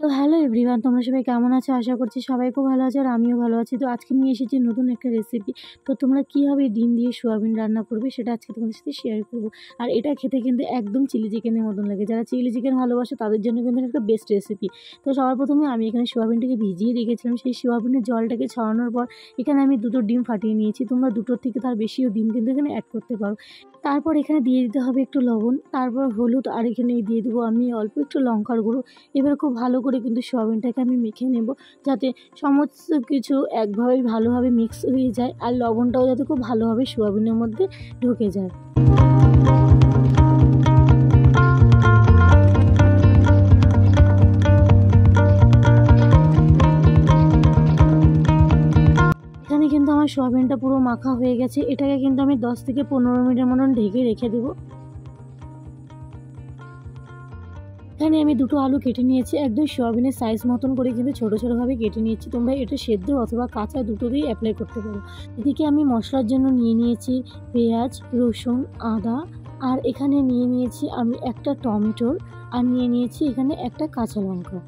তো hello everyone, তোমরা সবাই কেমন আছো? আশা করছি সবাই খুব ভালো আছো আর আমিও ভালো আছি। তো আজকে নিয়ে এসেছি নতুন একটা রেসিপি। তো তোমরা কীভাবে ডিম দিয়ে সোয়াবিন রান্না করবে সেটা আজকে তোমাদের সাথে শেয়ার করবো। আর এটা খেতে কিন্তু একদম চিলি চিকেনের মতন লাগে। যারা চিলি চিকেন ভালোবাসে তাদের জন্য কিন্তু একটা বেস্ট রেসিপি। তো সবার প্রথমে আমি এখানে সোয়াবিনটাকে ভিজিয়ে রেখেছিলাম। সেই সোয়াবিনের জলটাকে ছড়ানোর পর এখানে আমি দুটো ডিম ফাটিয়ে নিয়েছি। তোমরা দুটোর থেকে তার বেশিও ডিম কিন্তু এখানে অ্যাড করতে পারো। তারপর এখানে দিয়ে দিতে হবে একটু লবণ, তারপর হলুদ, আর এখানে দিয়ে দেবো আমি অল্প একটু লঙ্কার গুঁড়ো। এবার খুব ভালো করে কিন্তু সোয়াবিনটাকে আমি মেখে নেব, যাতে সমস্ত কিছু একভাবে ভালোভাবে মিক্স হয়ে যায় আর লবণটাও যাতে খুব ভালোভাবে সোয়াবিনের মধ্যে ঢুকে যায়। এখানে কিন্তু আমার সোয়াবিনটা পুরো মাখা হয়ে গেছে। এটাকে কিন্তু আমি 10 থেকে 15 মিনিটের মতন ঢেকে রেখে দেবো। এখানে আমি দুটো আলু কেটে নিয়েছি, একদম সোয়াবিনের সাইজ মতন করে কিন্তু ছোটো ছোটোভাবে কেটে নিয়েছি। তোমরা এটা সেদ্ধ অথবা কাঁচা দুটোতেই অ্যাপ্লাই করতে পারো। এদিকে আমি মশলার জন্য নিয়ে নিয়েছি পেঁয়াজ, রসুন, আদা, আর এখানে নিয়ে নিয়েছি আমি একটা টমেটোর, আর নিয়ে নিয়েছি এখানে একটা কাঁচা লঙ্কা।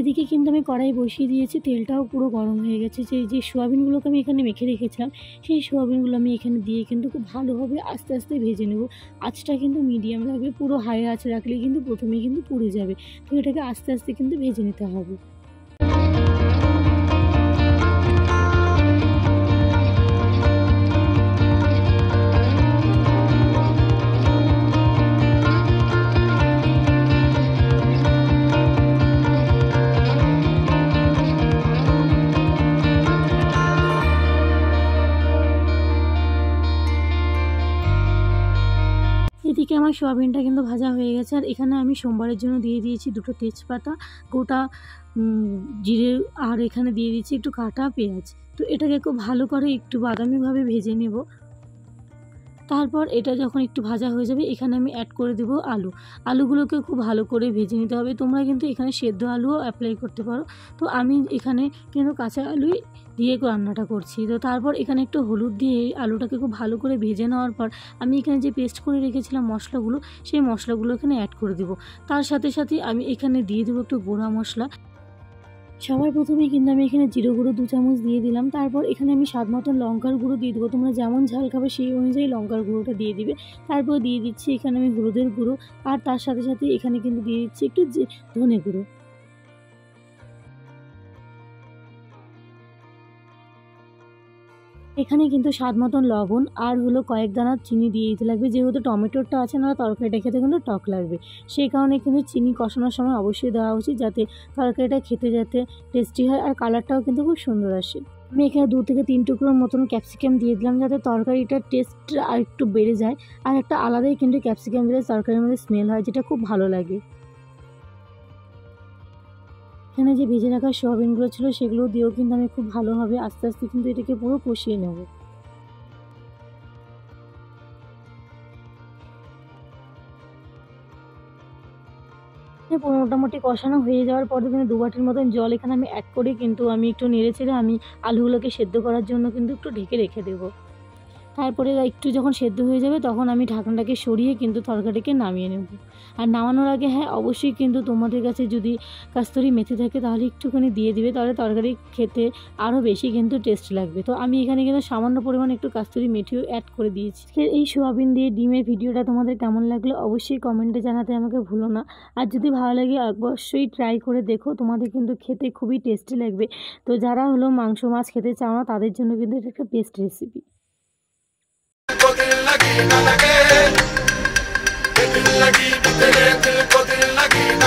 এদিকে কিন্তু আমি কড়াই বসিয়ে দিয়েছি, তেলটাও পুরো গরম হয়ে গেছে। যে সোয়াবিনগুলোকে আমি এখানে মেখে রেখেছিলাম সেই সোয়াবিনগুলো আমি এখানে দিয়ে কিন্তু খুব ভালোভাবে আস্তে আস্তে ভেজে নেব। আঁচটা কিন্তু মিডিয়াম রাখবে, পুরো হাই আঁচ রাখলে কিন্তু প্রথমেই কিন্তু পুড়ে যাবে। তো এটাকে আস্তে আস্তে কিন্তু ভেজে নিতে হবে। এদিকে আমার সোয়াবিনটা কিন্তু ভাজা হয়ে গেছে, আর এখানে আমি সোমবারের জন্য দিয়ে দিয়েছি দুটো তেজপাতা, গোটা জিরে, আর এখানে দিয়ে দিচ্ছি একটু কাটা পেঁয়াজ। তো এটাকে খুব ভালো করে একটু বাদামিভাবে ভেজে নেব। তারপর এটা যখন একটু ভাজা হয়ে যাবে এখানে আমি অ্যাড করে দেব আলুগুলোকে খুব ভালো করে ভেজে নিতে হবে। তোমরা কিন্তু এখানে সেদ্ধ আলুও অ্যাপ্লাই করতে পারো। তো আমি এখানে কিন্তু কাঁচা আলুই দিয়ে রান্নাটা করছি। তো তারপর এখানে একটু হলুদ দিয়ে আলুটাকে খুব ভালো করে ভেজে নেওয়ার পর আমি এখানে যে পেস্ট করে রেখেছিলাম মশলাগুলো, সেই মশলাগুলো এখানে অ্যাড করে দেবো। তার সাথে সাথে আমি এখানে দিয়ে দেবো একটু গুঁড়া মশলা। সবার প্রথমে কিন্তু আমি এখানে জিরে গুঁড়ো 2 চামচ দিয়ে দিলাম। তারপর এখানে আমি স্বাদ মতো লঙ্কার গুঁড়ো দিয়ে দেবো। তোমরা যেমন ঝাল খাবে সেই অনুযায়ী লঙ্কার গুঁড়োটা দিয়ে দিবে। তারপর দিয়ে দিচ্ছি এখানে আমি হলুদের গুঁড়ো, আর তার সাথে সাথে এখানে কিন্তু দিয়ে দিচ্ছি একটু ধনে গুঁড়ো। এখানে কিন্তু স্বাদ মতন লবণ আর হলো কয়েক দানা চিনি দিয়ে দিতে লাগবে, যেহেতু টমেটোটা আছে না, তরকারিটা খেতে কিন্তু টক লাগবে। সেই কারণে কিন্তু চিনি কষানোর সময় অবশ্যই দেওয়া উচিত, যাতে তরকারিটা খেতে যাতে টেস্টি হয় আর কালারটাও কিন্তু খুব সুন্দর আসে। আমি এখানে 2 থেকে 3 টুকরোর মতন ক্যাপসিকাম দিয়ে দিলাম, যাতে তরকারিটার টেস্ট আর একটু বেড়ে যায়। আর একটা আলাদাই কিন্তু ক্যাপসিকাম দিলে তরকারির মধ্যে স্মেল হয়, যেটা খুব ভালো লাগে। এখানে যে ভেজে রাখা সোয়াবিনগুলো ছিল সেগুলো দিয়েও কিন্তু আমি খুব ভালোভাবে আস্তে আস্তে কিন্তু এটাকে পুরো কষিয়ে নেব। মোটামুটি কষানো হয়ে যাওয়ার পরে কিন্তু 2 বাটির মতন জল এখানে আমি অ্যাড করে কিন্তু আমি একটু নেড়েচেড়ে আমি আলুগুলোকে সেদ্ধ করার জন্য কিন্তু একটু ঢেকে রেখে দেবো। তারপরে একটু যখন সেদ্ধ হয়ে যাবে তখন আমি ঢাকনাটাকে সরিয়ে কিন্তু তরকারিকে নামিয়ে নেব। আর নামানোর আগে হ্যাঁ, অবশ্যই কিন্তু তোমাদের কাছে যদি কাস্তুরি মেথি থাকে তাহলে একটুখানি দিয়ে দিবে, তাহলে তরকারি খেতে আরও বেশি কিন্তু টেস্ট লাগবে। তো আমি এখানে কিন্তু সামান্য পরিমাণ একটু কাস্তুরি মেথিও অ্যাড করে দিয়েছি। এই সোয়াবিন দিয়ে ডিমের ভিডিওটা তোমাদের কেমন লাগলো অবশ্যই কমেন্টে জানাতে আমাকে ভুলো না। আর যদি ভালো লাগে অবশ্যই ট্রাই করে দেখো, তোমাদের কিন্তু খেতে খুবই টেস্টি লাগবে। তো যারা হলো মাংস মাছ খেতে চাও না তাদের জন্য কিন্তু এটা একটা বেস্ট রেসিপি। दिल लगी न लगे, दिल लगी तेरे दिल को दिल लगी न